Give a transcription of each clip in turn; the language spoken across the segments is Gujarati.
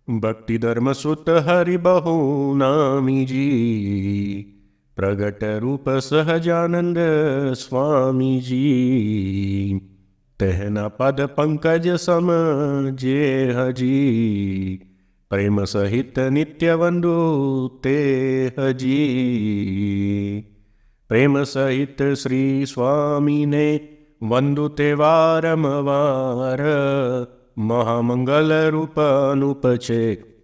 भक्ति धर्म सुत हरि बहु नामी जी, प्रगट रूप सहजानंद स्वामी जी। तेहना पद पंकज सम जे हजी, प्रेम सहित नित्य वंदु ते हजी। प्रेम सहित श्री स्वामी ने वंदु ते वारंवार, महामंगल रूप अनूप छे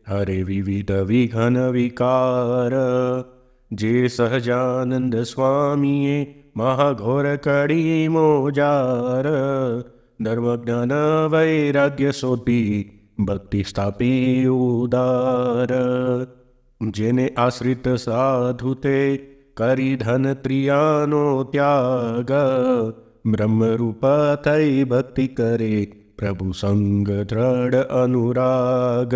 हरे विविध विघन विकार। जे सहजानंद स्वामीए महाघोर कड़ी मोजार, धर्म ज्ञान वैराग्य सोपी भक्ति स्थापी उदार। जेने आश्रित साधु ते करी धन त्रियानो त्याग, ब्रह्म रूप थई भक्ति करे प्रभु संग दृढ़ अनुराग।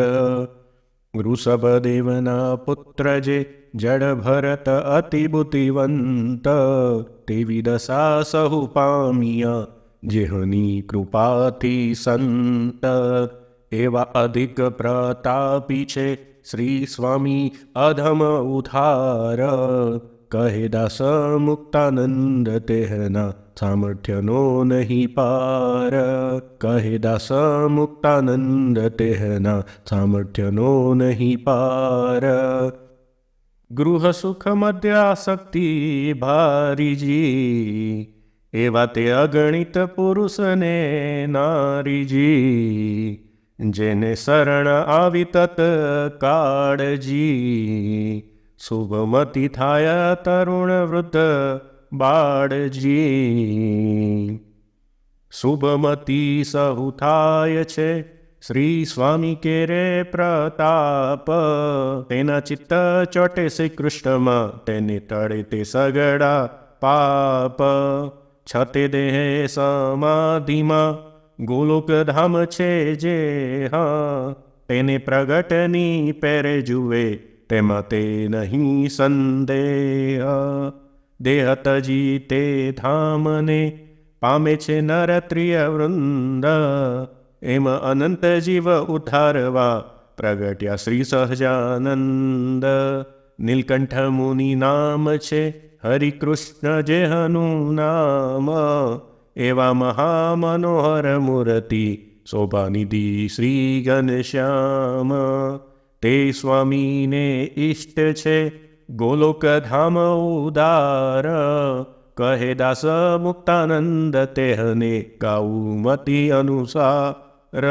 ऋषभ देवना पुत्र जे जड़ भरत अति बुद्धिवंत, तेवी दशा सहु पामिया जेहनी कृपा थी संत। एवा अधिक प्रतापी छे श्री स्वामी अधम उधार, कहे दास मुक्तानंद तेहना सामर्थ्यनो नहीं पार। कहे दास मुक्तानंद तेहना सामर्थ्यनो नहीं पार। गृह सुख मध्य आसक्ति भारी जी, एवा ते अगणित पुरुष ने नारी जी। जेने शरण आवी तत काळजी, शुभमती थाय तरुण वृद्ध बाळजी। शुभमती सहु थाय छे श्री स्वामी केरे प्रताप, तेना चित्त ચોટે શ્રી કૃષ્ણમાં તેને તળે તે સગડા પાપ। છતે દેહે સમાધિમાં ગોલોક ધામ છે જે હા, તેને પ્રગટની પેરે જુએ તેમાં તે નહીં સંદેહ। દેહ તજી તે ધામને પામે છે નરત્રિય વૃંદ, એમ અનંત જીવ ઉદ્ધારવા પ્રગટ્યા શ્રી સહજાનંદ। નીલકંઠ મુનિ નામ છે હરિકૃષ્ણ જેહનું નામ, એવા મહામનોહર મૂર્તિ શોભાનિધિ શ્રી ઘનશ્યામ। તે સ્વામીને ઇષ્ટ છે ગોલોક ધામ ઉદાર, કહે દાસ મુક્તાનંદ તેહને ગાઉ મતિ અનુસાર।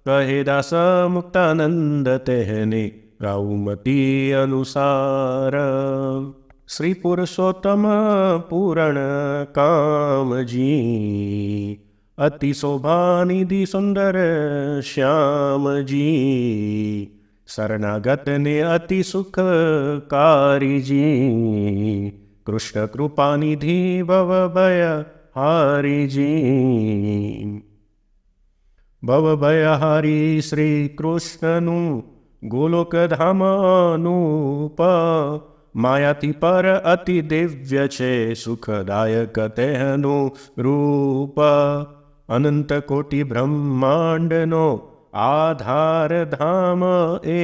કહે દાસ મુક્તાનંદ તેહને ગાઉ મતિ અનુસાર। શ્રી પુરુષોત્તમ પૂરણ કામજી, અતિ શોભાનિધિ સુંદર શ્યામજી। શરણાગતને અતિ સુખકારીજી, કૃષ્ણ કૃપાનિધિ ભવ ભય હારીજી। ભવ ભય હારી શ્રી કૃષ્ણનું ગોલોક ધામ અનુપ, માયાથી પર અતિ દિવ્ય છે સુખદાયક તેહનું રૂપ। અનંત કોટિ બ્રહ્માંડનો આધાર ધામ એ,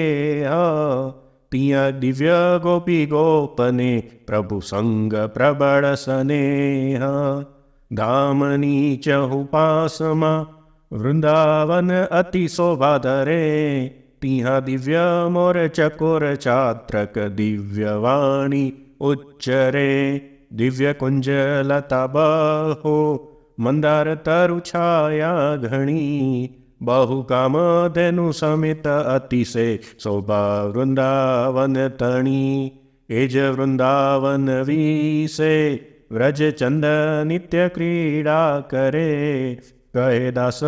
તિયા દિવ્ય ગોપી ગોપને પ્રભુ સંગ પ્રબળ સ્નેહ। ધામની ચહુપાસમાં વૃંદાવન અતિ શોભા ધરે, तिहा दिव्य मोर चकोर चात्रक दिव्य वाणी उच्चरे। दिव्य कुंज लता बहो मंदार तरु छाया घणी, बहु काम धेनु समित अतिशे शोभा वृंदावन तणी। एज वृंदावन वीसे व्रज चंद नित्य क्रीड़ा करे, कहे दास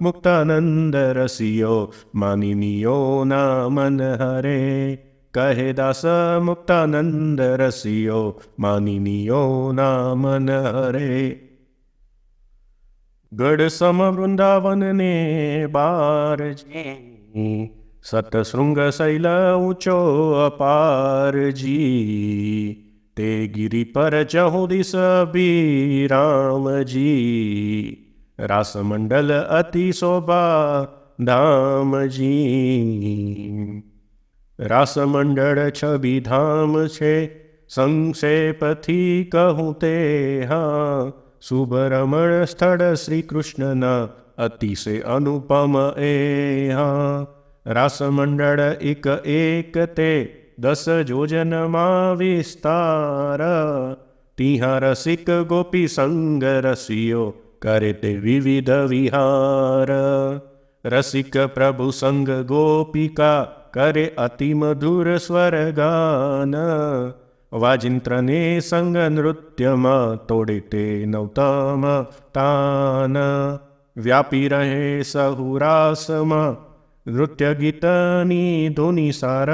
मुक्तानंद रसियो मानिनियो ना मन हरे। कहे दास मुक्तानंद रसियो मानिनियो ना मन हरे। गढ़ सम वृंदावन ने बार जी, सतशृंग शैल ऊंचो अपार जी। ते गिरि पर चहु दिस राम जी, रास मंडल अति शोभा धाम जी। રાસમંડળ છબી ધામ છે, સંક્ષેપથી કહું તે હા. શુભરમણ સ્થળ શ્રી કૃષ્ણના અતિશે અનુપમ એ હા. રાસમંડળ એક એક તે 10 યોજનમાં વિસ્તાર. તિહા રસિક ગોપી સંગ રસિયો કરે તે વિવિધ વિહાર. રસિક પ્રભુ સંગ ગોપિકા કરે અતિ મધુર સ્વર ગાન. વાજિંત્રને સંગ નૃત્યમાં તોડે તે નવતમ તાન. વ્યાપી રહે સહુ રાસમાં નૃત્ય ગીતની ધુની સાર.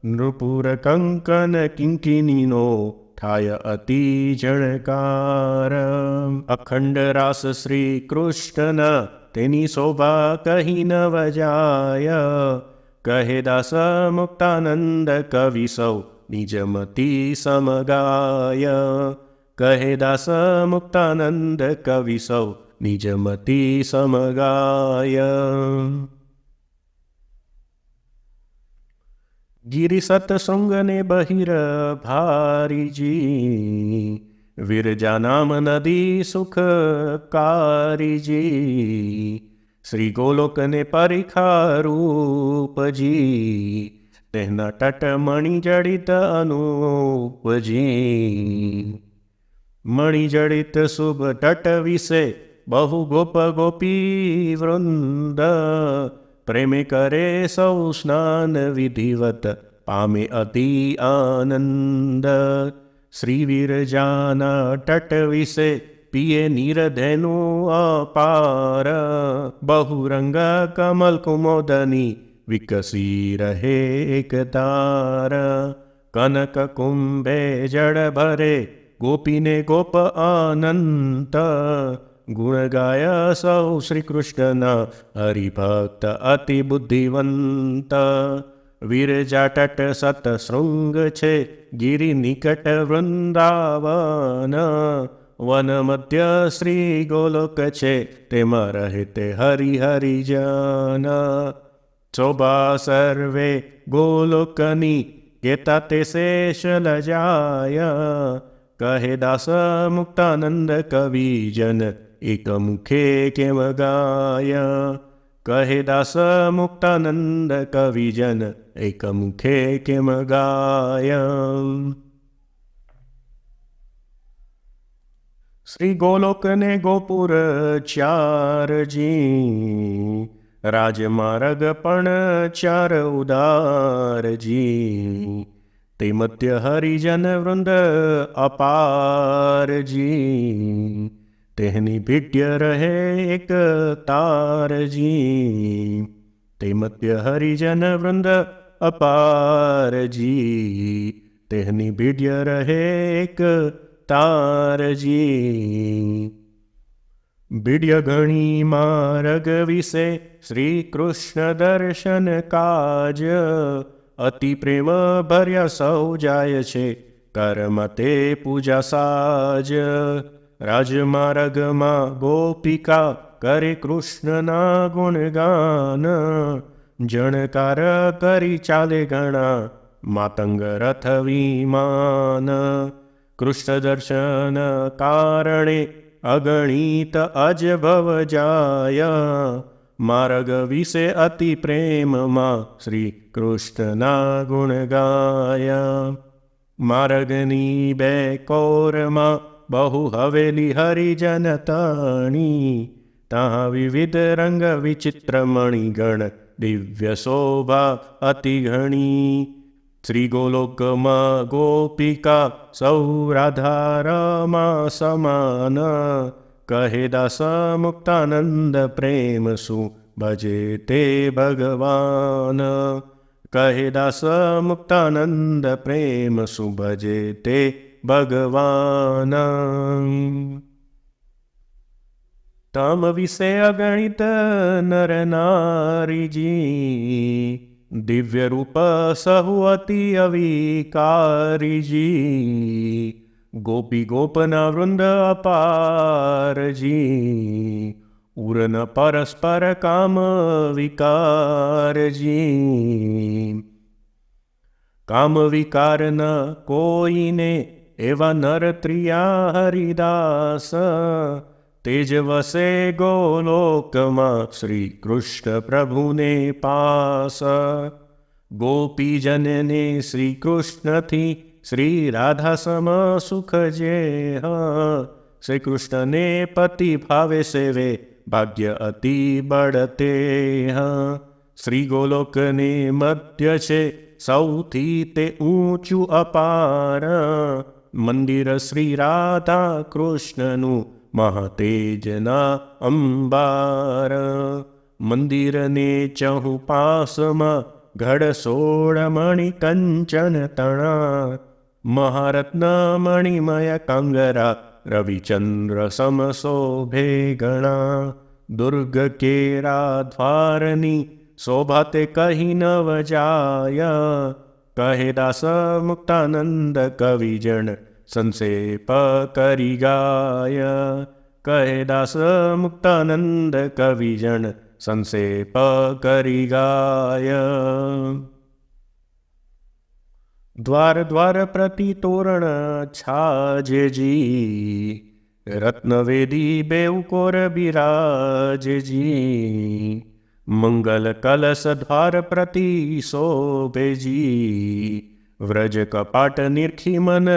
નૃપુર કંકન કિંકિનીનો થાય અતિ જણકાર. અખંડ રાસ શ્રી કૃષ્ણ તેની શોભા કહી ન વજાય. કહે દાસ મુક્તાનંદ કવિ સૌ નિજમતી સમગાય. કહે દાસ મુક્તાનંદ કવિ સૌ નિજમતી સમગાય. ગિરિ સતશૃંગને બહિર ભારીજી. વિરજા નામ નદી સુખકારીજી. શ્રી ગોલોકને પરિખારૂપજી. તેના તટ મણિજડિત અનુપજી. મણિજડિત શુભ તટ વિશે બહુ ગોપ ગોપી વૃંદ. પ્રેમે કરે સૌ સ્નાન વિધિવત પામે અતિ આનંદ. શ્રી વિરજાના તટ વિશે પિયે નીરધેનું અપાર. બહુરંગ કમલ કુમોદની વિકસી રહે એક તાર. કનક કુંભે જળ ભરે ગોપીને ગોપ અનંત. ગુણ ગાય સૌ શ્રી કૃષ્ણના હરિભક્ત અતિ બુદ્ધિવંત. વિરજા તટ સતશૃંગ છે ગિરિ નિકટ વૃંદાવન. વન મધ્ય શ્રી ગોલોક છે તેમાં રહે તે હરિહરિજન. શોભા સર્વે ગોલોકની કેતા તે શેષ લજાય. કહે દાસ મુક્તાનંદ કવિજન એક મુખે કેમ ગાય. કહે દાસ મુક્તાનંદ કવિજન એક મુખે કેમ ગાય. શ્રી ગોલોકને ગોપુર ચારજી. રાજમાર્ગ પણ ચાર ઉદારજી. તે મધ્ય હરિજન વૃંદ અપારજી. તેની ભીટ્ય રહે એક તારજી. તે મધ્ય હરિજન વૃંદ અપારજી. તેની ભીટ્ય રહે એક તારજી. ભીડ્ય ઘણી માર્ગ વિશે શ્રી કૃષ્ણ દર્શન કાજ. અતિ પ્રેમ ભર્યા સૌ જાય છે કર્મ તે પૂજા સાજ. રાજમાર્ગમાં ગોપિકા કરે કૃષ્ણના ગુણગાન. જણકાર કરી ચાલે ઘણા માતંગ રથ વિમાન. કૃષ્ણ દર્શન કારણે અગણિત અજભવ જાય. માર્ગ વિશે અતિ પ્રેમમાં શ્રી કૃષ્ણના ગુણ ગાય. માર્ગની બે કોરમાં બહુ હવેલી હરિજન તાણી. ત્યાં વિવિધ રંગ વિચિત્ર મણિગણ દિવ્ય શોભા અતિ ઘણી. શ્રી ગોલોકમાં ગોપિકા સૌ રાધારમા સમાન. કહે દાસ મુક્તાનંદ પ્રેમ શું ભજે તે ભગવાન. કહે દાસ મુક્તાનંદ પ્રેમ શું ભજે તે ભગવાન. તમ વિશે અગણિત નર નારીજી. દિવ્ય રૂપ સહુ અતિ અવિકારીજી. ગોપી ગોપના વૃંદ અપારજી. ઉરન પરસ્પર કામ વિકારજી. કામ વિકાર ન કોઈને, એવા નર ત્રિયા હરિદાસ. તેજ વસે ગોલોકમાં શ્રી કૃષ્ણ પ્રભુને પાસ. ગોપીજનને શ્રી કૃષ્ણથી શ્રી રાધા સમ સુખ જે. શ્રી કૃષ્ણને પતિ ભાવે સેવે, ભાગ્ય અતિ બળતે. શ્રી ગોલોકને મધ્ય છે, સૌથી તે ઊંચું અપાર. મંદિર શ્રી રાધા કૃષ્ણનું, મહાતેજના અંબાર. મંદિરને ચહુ પાસમાં, ઘડ 16 મણિ કંચન તણા. મહારત્ન મણિમય કાંગરા, રવિચંદ્ર સમ શોભે ગણા. દુર્ગ કેરા દ્વારની, શોભા તે કહી ન વજાય. કહે દાસ મુક્તાનંદ કવિજન, સંક્ષેપ કરી ગાય. કહે દાસ મુક્તાનંદ કવિજન, સંક્ષેપ કરી ગાય. દ્વાર દ્વાર પ્રતિ તોરણ છાજેજી, રત્નવેદી બેઉ કોર બિરાજેજી. મંગલ કલશ દ્વાર પ્રતિ શોભેજી, વ્રજ કપાટ નિરખી મન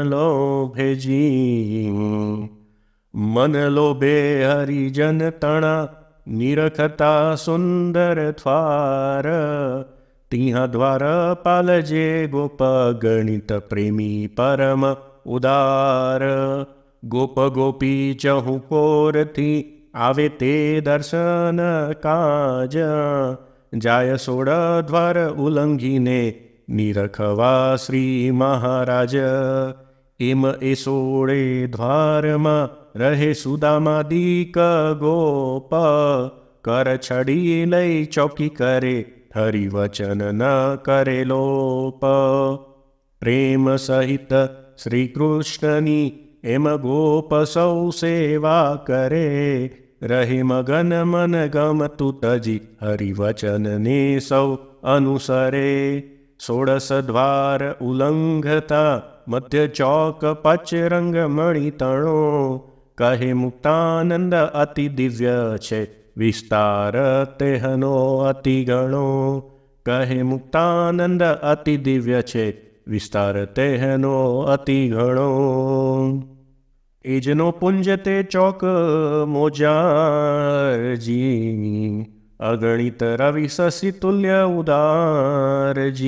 લોભેજી. મન લોભે હરિજન તણા, નિરખતા સુંદર દ્વાર. તિહા દ્વાર પાલજે ગોપ ગણિત પ્રેમી પરમ ઉદાર. ગોપ ગોપી ચહુ કોરથી, આવે તે દર્શન કાજ. જાય 16 દ્વાર ઉલ્લંઘીને, નિરખવા શ્રી મહારાજ. એમ એ 16 દ્વારમાં, રહે સુદામાદિક ગોપ. કર છડી લઈ ચોકી કરે, હરિવચન ન કરે લોપ. પ્રેમ સહિત શ્રી કૃષ્ણની, એમ ગોપ સૌ સેવા કરે. રહે મગન મન ગમતું તજી, હરિવચનને સૌ અનુસરે. 16 દ્વાર ઉલ્લંઘતા, મધ્ય ચોક પચરંગ મણિ તણો. કહે મુક્તાનંદ અતિ દિવ્ય છે, વિસ્તાર તેહનો અતિ ગણો. કહે મુક્તાનંદ અતિ દિવ્ય છે, વિસ્તાર તેહનો અતિ ઘણો. એજનો પુંજ તે ચોક મોજારજી, અગણિત રવિ શશી તુલ્ય ઉદારજી.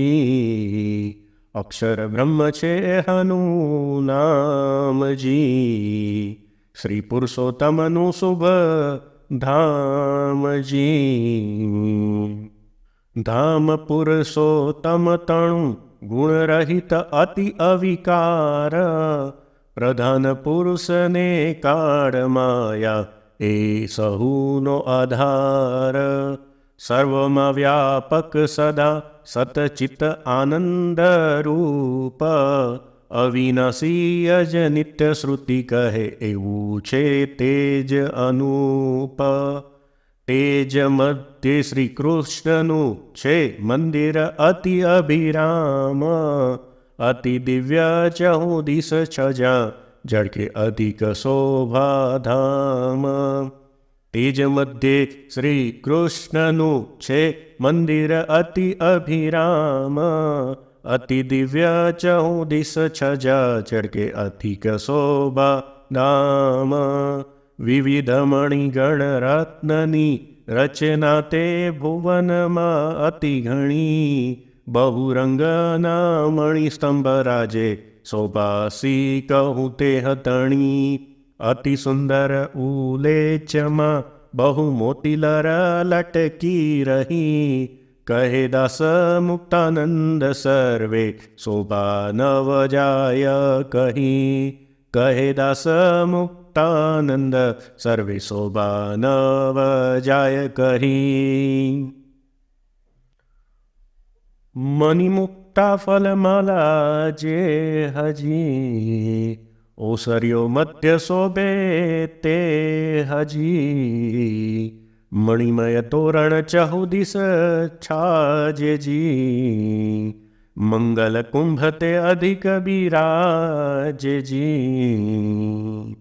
અક્ષર બ્રહ્મ છે હનું નામજી, શ્રી પુરુષોત્તમનું શુભ ધામજી. ધામ પુરુષોત્તમ તણું, ગુણ રહિત અતિ અવિકાર. પ્રધાન પુરુષને કાળ માયા, એ સહુનો આધાર. સર્વમાં વ્યાપક સદા, સતચિત આનંદ રૂપ. અવિનાશી અજ નિત્ય શ્રુતિ કહે, એવું છે તેજ અનુપ. તેજ મધ્ય શ્રી કૃષ્ણનું છે, મંદિર અતિ અભિરામ. અતિ દિવ્ય ચહુ દિશ છજા, જળકે અધિક શોભાધામ. તેજ મધ્યે શ્રી કૃષ્ણનું છે, મંદિર અતિ અભિરામ. અતિ દિવ્ય ચહુ દિશ છજા, જળકે અધિક શોભાધામ. વિવિધ મણિગણ રત્નની, રચના તે ભુવનમાં અતિ ઘણી. બહુરંગના મણિ સ્તંભ રાજે, શોભાસી કહું તે હતણી. અતિ સુંદર ઉલેચમાં, બહુ મોતી લર લટકી રહી. કહે દાસ મુક્તાનંદ સર્વે, શોભા નવ જાય કહી. કહે દાસ મુક્તાનંદ સર્વે, શોભા નવ જાય કહી. મણિમુક્તા ફલમાલા જે હજી, ઓસર્યો મધ્ય શોભે તે હજી. મણિમય તોરણ ચહુ દિશ છાજેજી, મંગલ કુંભ તે અધિક બિરાજે જી.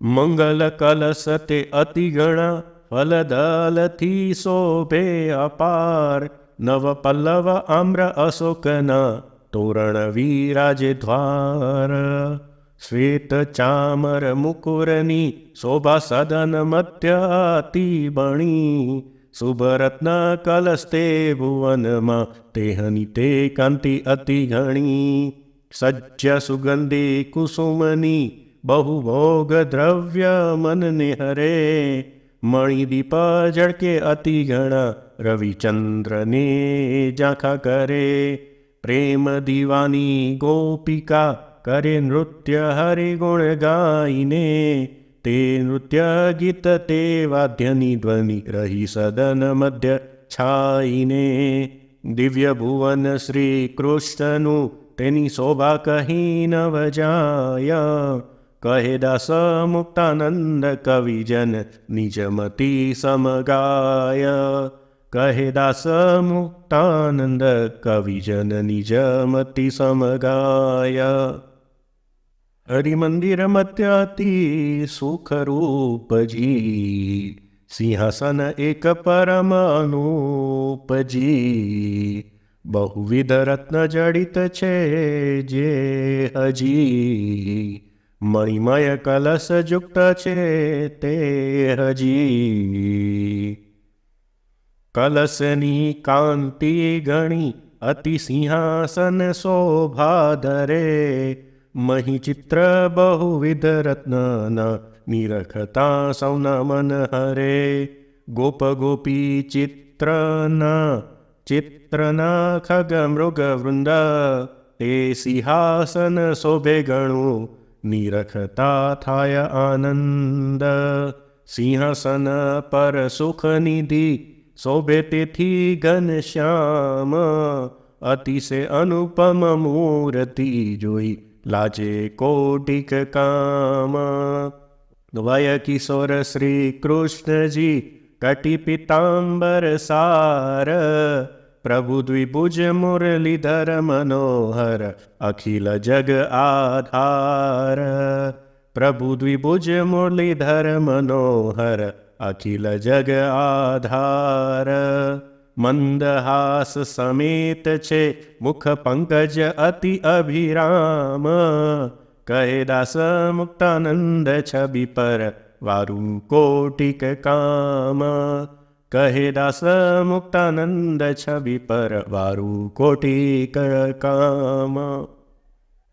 મંગલ કલશ તે અતિ ગણા ફલદલથી શોભે અપાર. નવ પલ્લવ આમ્ર અશોકના તોરણ વિરાજે દ્વાર. શ્વેત ચામર મુકુરની શોભા સદન મધ્ય અતિ બણી. શુભરત્ન કલસ્તે ભુવનમાં તેહની તે કાંતિ અતિ ઘણી. સજ્જ સુગંધી કુસુમની બહુ ભોગ દ્રવ્ય મનને હરે. મણિદીપ ઝળકે અતિ ઘણા રવિચંદ્રને ઝાંખા કરે. પ્રેમ દીવાની ગોપિકા કરે નૃત્ય હરિ ગુણ ગાઈને. તે નૃત્ય ગીત તે વાદ્યની ધ્વનિ રહી સદન મધ્ય છાઈને. દિવ્ય ભુવન શ્રી કૃષ્ણનું તેની શોભા કહી ન વજાય. કહે દાસ મુક્તાનંદ કવિજન નિજમતી સમગાય. કહે દાસ મુક્તાનંદ કવિજન નિજમતી સમગાય. હરિમંદિર મધ્યતિ સુખરૂપજી. સિંહાસન એક પરમ અનુપજી. બહુવિધ રત્ન જડિત છે જે હજી. મણિમય કલશ યુક્ત છે તે હજી. કલશની કાંતિ ગણી અતિ સિંહાસન શોભા ધરે. મહી ચિત્ર બહુવિધ રત્નના નિરખતા સૌના મન હરે. ગોપ ગોપી ચિત્રના ખગ મૃગ વૃંદ. તે સિંહાસન શોભે ગણું નિરખતા થાય આનંદ. સિંહાસન પર સુખ નિધિ શોભે તેથી ઘનશ્યામ. અતિશે અનુપમ મૂર્તિ જોઈ લાજે કોટિક કામ. વય કિશોર શ્રી કૃષ્ણજી કટિ પિતાંબર સાર. પ્રભુ દ્વિભુજ મુરલીધર મનોહર અખિલ જગ આધાર. પ્રભુ દ્વિભુજ મુરલીધર મનોહર અખિલ જગ આધાર. મંદહાસ સમેત છે મુખ પંકજ અતિ અભિરામ. કહે દાસ મુક્તાનંદ છબી પર વારું કોટિક કામ. કહે દાસ મુક્તાનંદ છબી પર વારું કોટિક કામ.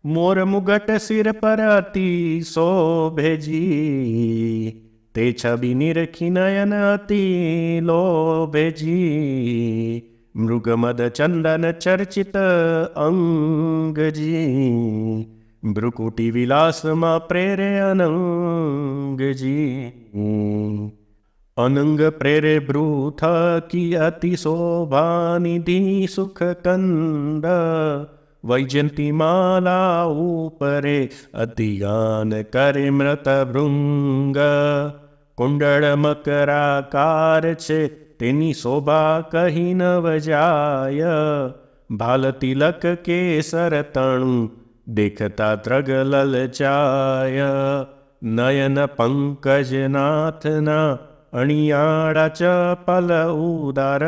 મોર મુગટ સિર પર અતિ શોભેજી. તે છબી નિરખી નયન અતિ લોભેજી. મૃગમદ ચંદન ચર્ચિત અંગજી. ભ્રુકુટી વિલાસમાં પ્રેરે અનંગજી. અનંગ પ્રેરે ભ્રુ થકી અતિ શોભાનિધિ સુખ કંદ. વૈજયંતી માલા ઉપરે અતિ ગાન કરે મૃત ભૃંગ. કુંડળ મકરાકાર છે તેની શોભા કહી ન વજાય. ભાલ તિલક કેસર તણું દેખતા ત્રગ લલચાય. નયન પંકજનાથના અણિયાળા ચપલ ઉદાર.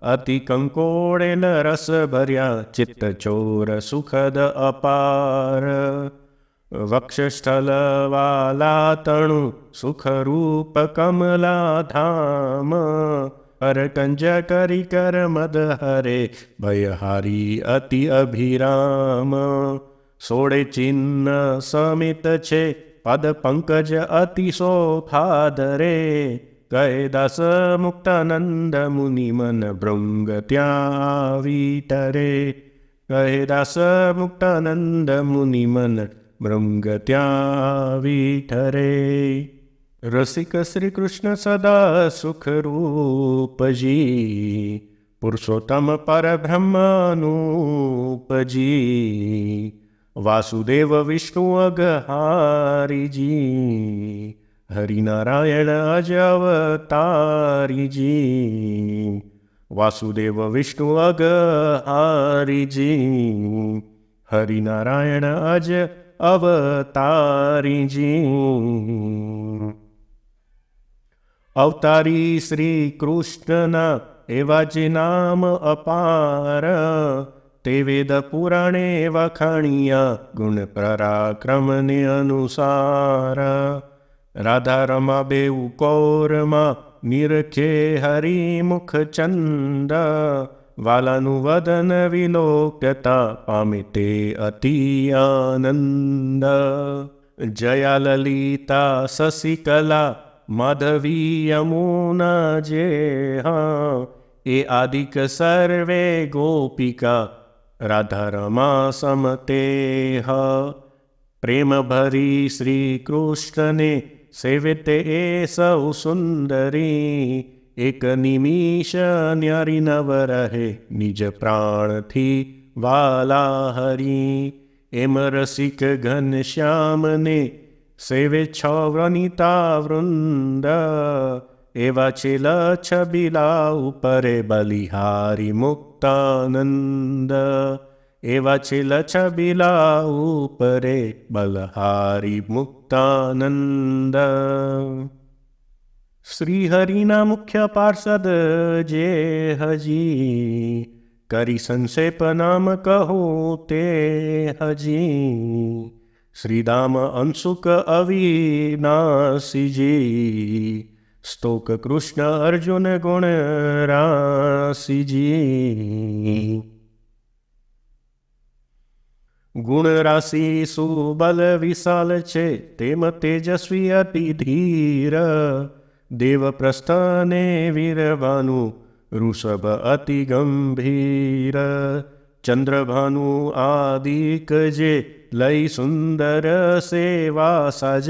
અતિ કંકોળેલ રસ ભર્યા ચિત્ત ચોર સુખદ અપાર. વક્ષસ્થલ વાલા તણુ સુખરૂપ કમલા ધામ. કરકંજ કરી કર મદ હરે ભયહારી અતિ અભિરામ. સોળે ચિહ્ન સમિત છે પદ પંકજ અતિ શોભા ધરે. કહે દાસ મુક્તાનંદ મુનિ મન ભૃંગ ત્યાં વિતરે. કહે દાસ મુક્તાનંદ મુનિ મન ભૃંગ ત્યાં વિઠરે. રસિક શ્રી કૃષ્ણ સદા સુખરૂપજી. પુરુષોત્તમ પરબ્રહ્મનુપજી. વાસુદેવ વિષ્ણુ અગહારીજી. હરિનારાયણ અજ અવતારીજી. વાસુદેવ વિષ્ણુ અગહારીજી, હરિનારાયણ અજ અવતારીજી. અવતારી શ્રી કૃષ્ણના એવા જે નામ અપાર, તે વેદ પુરાણે વખાણિયા ગુણ પરાક્રમને અનુસાર. રાધા રમા બેઉ કૌરમાં નિરખે હરિમુખ ચંદ, વાલાનું વદન વિલોક્યતા પામે તે અતિ આનંદ. જયા લલિતા શશિકલા માધવી યમુના જે, એ આદિક સર્વે ગોપિકા રાધા રમા સમતે. પ્રેમ ભરી શ્રી કૃષ્ણને સેવિતે એ સૌ સુંદરી, એક નિમિષ ન્યારી નવ રહે નિજ પ્રાણથી વાલા હરી. એમ રસિક ઘનશ્યામને સેવે છ વનિતા વૃંદ, એવા છે લછબીલા ઉપરે બલિહારી મુક્તાનંદ. એવા છે લછબીલા ઉપરે બલહારી મુક્તાનંદ. શ્રી હરિના મુખ્ય પાર્ષદ જે હજી, કરી સંક્ષેપ નામ કહો તે હજી. શ્રીદામ અંશુક અવિનાશીજી, સ્તોક કૃષ્ણ અર્જુન ગુણ રાશીજી. ગુણ રાશિ સુબલ વિશાલ છે, તેમ તેજસ્વી અતિ ધીર. દેવ પ્રસ્થાને વીરભાનું ઋષભ અતિ ગંભીર. ચંદ્રભાનુ આદિક જે લઈ સુંદર સેવા સાજ,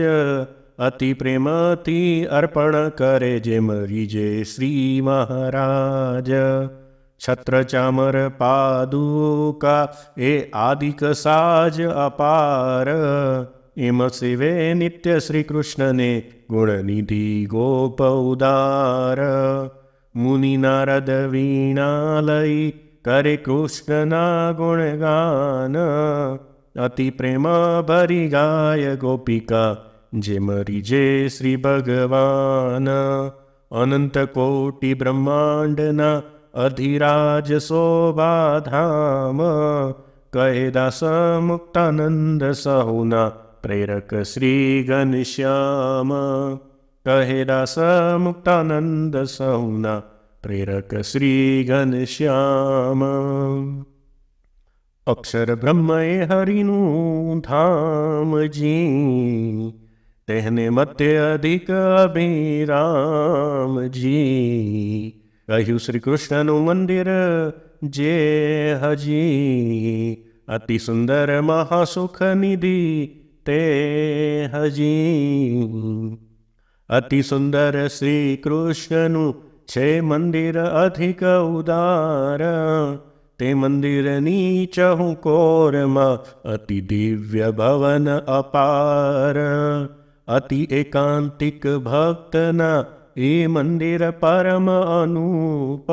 અતિ પ્રેમથી અર્પણ કરે જેમ રીજે શ્રી મહારાજ. છત્ર ચામર પાદુકા એ આદિક સાજ અપાર, એમ સેવે નિત્ય શ્રી કૃષ્ણને ગુણનિધિ ગોપ ઉદાર. મુનિ નારદ વીણા લઈ કરે કૃષ્ણના ગુણગાન, અતિ પ્રેમ ભરી ગાય ગોપિકા જેમ રીજે શ્રી ભગવાન. અનંત કોટિ બ્રહ્માંડના અધિરાજ શોભાધામ, કહે દાસ મુક્તાનંદ સહુના પ્રેરક શ્રી ઘનશ્યામ. કહે દાસ મુક્તાનંદ સહુના પ્રેરક શ્રી ઘનશ્યામ. અક્ષર બ્રહ્મ એ હરિનું ધામજી, તેને મધ્ય અધિક અભિરામજી. કહ્યું શ્રી કૃષ્ણનું મંદિર જે હજી, અતિ સુંદર મહાસુખ નિધિ તે હજી. અતિ સુંદર શ્રી કૃષ્ણનું છે મંદિર અધિક ઉદાર, તે મંદિરની ચહુકોરમાં અતિ દિવ્ય ભવન અપાર. અતિ એકાંતિક ભક્તના એ મંદિર પરમ અનુપ,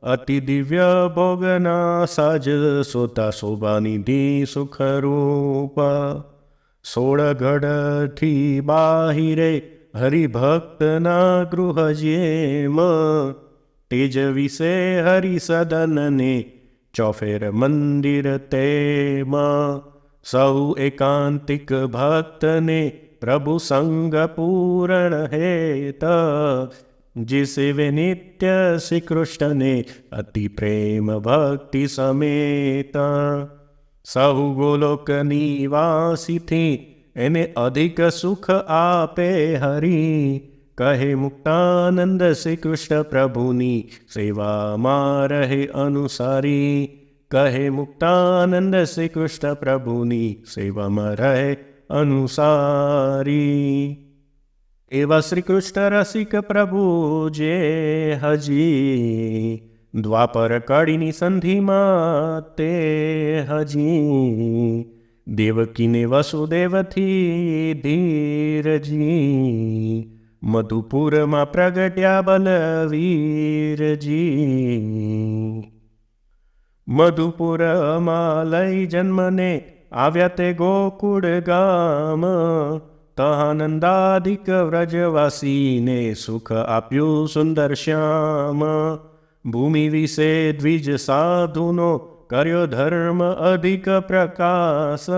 અતિ દિવ્ય ભોગના સાજ સોતા શોભાનિધિ સુખરૂપ. સોળગઢથી બાહિરે હરિભક્તના ગૃહ જેમ, તેજ વિશે હરિસદનને ચોફેર મંદિર તેમાં. સૌ એકાંતિક ભક્તને પ્રભુ સંગ પૂરણ હેત, જે સેવે નિત્ય શ્રી કૃષ્ણને અતિ પ્રેમ ભક્તિ સમેત. સહુ ગોલોક નિવાસીથી એને અધિક સુખ આપે હરી, કહે મુક્તાનંદ શ્રી કૃષ્ણ પ્રભુની સેવામાં રહે અનુસારી. કહે મુક્તાનંદ શ્રી કૃષ્ણ પ્રભુની સેવામાં રહે અનુસારી. એવા શ્રી કૃષ્ણ રસિક પ્રભુ જે હજી, દ્વાપર કળીની સંધિમાં તે હજી. દેવકીને વસુદેવથી ધીરજી, મધુપુરમાં પ્રગટ્યા બલવીરજી. મધુપુરમાં લઈ જન્મને આવ્યા તે ગોકુળ ગામ, તહાનંદાધિક વ્રજવાસીને સુખ આપ્યું સુંદર શ્યામ. ભૂમિ વિશે દ્વિજ સાધુનો કર્યો ધર્મ અધિક પ્રકાશ,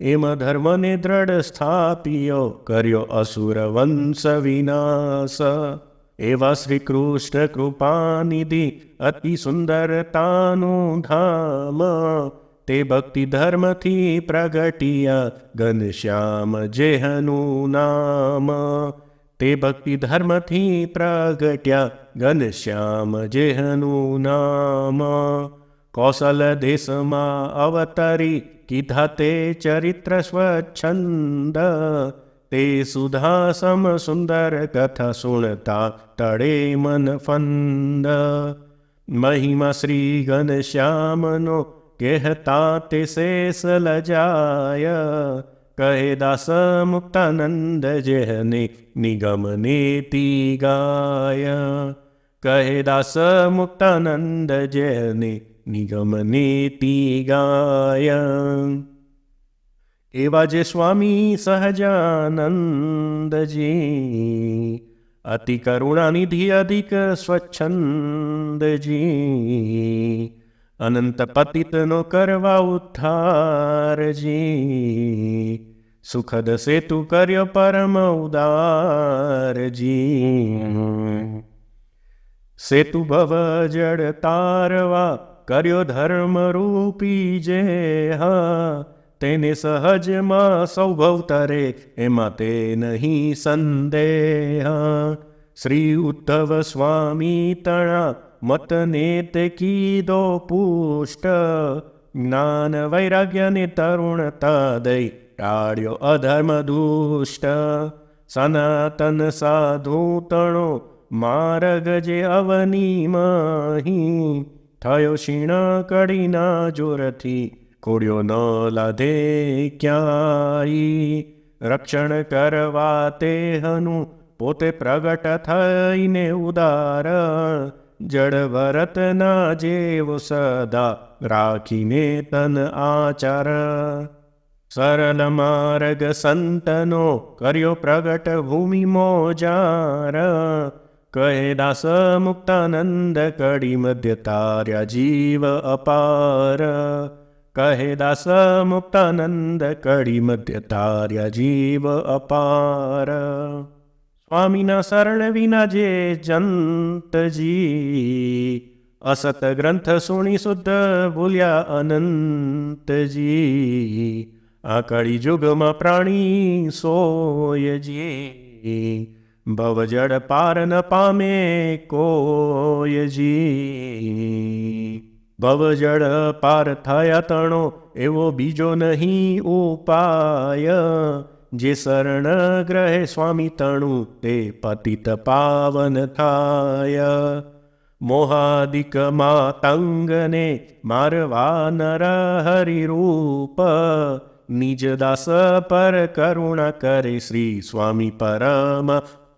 એમ ધર્મને દ્રઢ સ્થાપ્યો કર્યો અસુર વંશ વિનાશ. એવા શ્રી કૃષ્ણ કૃપાનિધિ અતિ સુંદરતાનું ધામ, તે ભક્તિ ધર્મથી પ્રગટિયા ઘનશ્યામ જેહનું નામ. તે ભક્તિ ધર્મથી પ્રગટ્યા ઘનશ્યામ જેહનું નામ. કૌશલ દેશમાં અવતરી કીધા તે ચરિત્ર સ્વચ્છંદ, તે સુધા સમ સુંદર કથા સુણતા તળે મન ફંદ. મહિમા શ્રી ઘનશ્યામનો કહેતા તે શેષ લજાય, કહે દાસ મુક્તાનંદ જેહને નિગમ નેતિ ગાય. કહે દાસ મુક્તાનંદ જેહને નિગમ નેતિ ગાય. એવા જે સ્વામી સહજાનંદજી, અતિ કરુણાનિધિ અધિક સ્વચ્છંદજી, અનંત પતિતનો કરવા ઉદ્ધારજી, સુખદ સેતુ કર્યો પરમ ઉદારજી. સેતુ ભવ જડ તારવા કર્યો ધર્મ રૂપી જે, તેને સહજમાં સૌભવ તરે એમાં તે નહીં સંદેહ. શ્રી ઉદ્ધવ સ્વામી તણા મતને તે કીધો પુષ્ટ, જ્ઞાન વૈરાગ્યને તરુણતા દઈ ટાળ્યો અધર્મ દુષ્ટ. સનાતન સાધુ તણો માર્ગ જે અવનીમહી, થયો ક્ષીણ કડીના જોરથી કોડ્યો ન લાધે ક્યાંય. રક્ષણ કરવા તેહનું પોતે પ્રગટ થઈને ઉદાર, જડ ભરતના જેવો સદા રાખીને તન આચાર. સરળ માર્ગ સંતનો કર્યો પ્રગટ ભૂમિ મોજાર, કહે દાસ મુક્તાનંદ કડી મધ્ય તાર્યા જીવ અપાર. કહે દાસ મુક્તાનંદ કડી મધ્ય તાર્યા જીવ અપાર. સ્વામીના શરણ વિના જે જંતજી, અસત ગ્રંથ સુણી શુદ્ધ ભૂલ્યા અનંતજી. આ કળી યુગમાં પ્રાણી સોયજી, ભવજડ પાર ન પામે કોયજી. ભવજડ પાર થયા તણો એવો બીજો નહીં ઉપાય, જે શરણ ગ્રહે સ્વામી તણું તે પતિત પાવન થાય. મોહાદિક માતંગને મારવા નર હરિરૂપ, નિજ દાસ પર કરુણા કરે શ્રી સ્વામી પરમ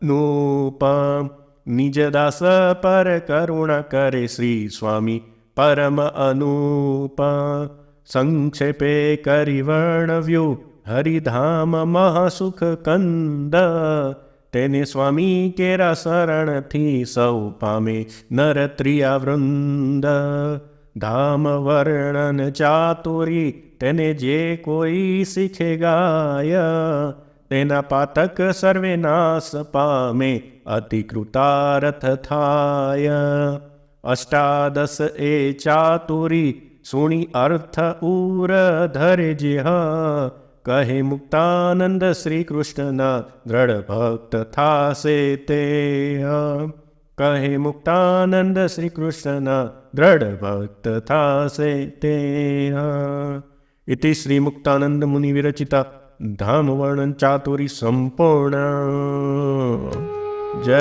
નૂપમ. નિજ દાસ પર કરુણા કરે શ્રી સ્વામી પરમ અનુપમ. સંક્ષેપે કરી વર્ણવ્યું હરિધામ મહાસુખ કંદ, તેને સ્વામી કેરા શરણથી સૌ પામે નરત્રિયા વૃંદ. ધામ વર્ણન ચાતુરી તેને જે કોઈ શીખે ગાય, તેના પાતક સર્વે નાશ પામે અતિ કૃતાર્થ થાય. અષ્ટાદશ એ ચાતુરી સુણી અર્થ ઉર ધરે જે, કહે મુક્તાનંદ શ્રી કૃષ્ણના દ્રઢ ભક્ત થાશે તે. કહે મુક્તાનંદ શ્રી કૃષ્ણના દ્રઢ ભક્ત થાશે તે. ઇતિ શ્રી મુક્તાનંદ મુનિ વિરચિતા ધામ વર્ણન ચાતુરી સંપૂર્ણ.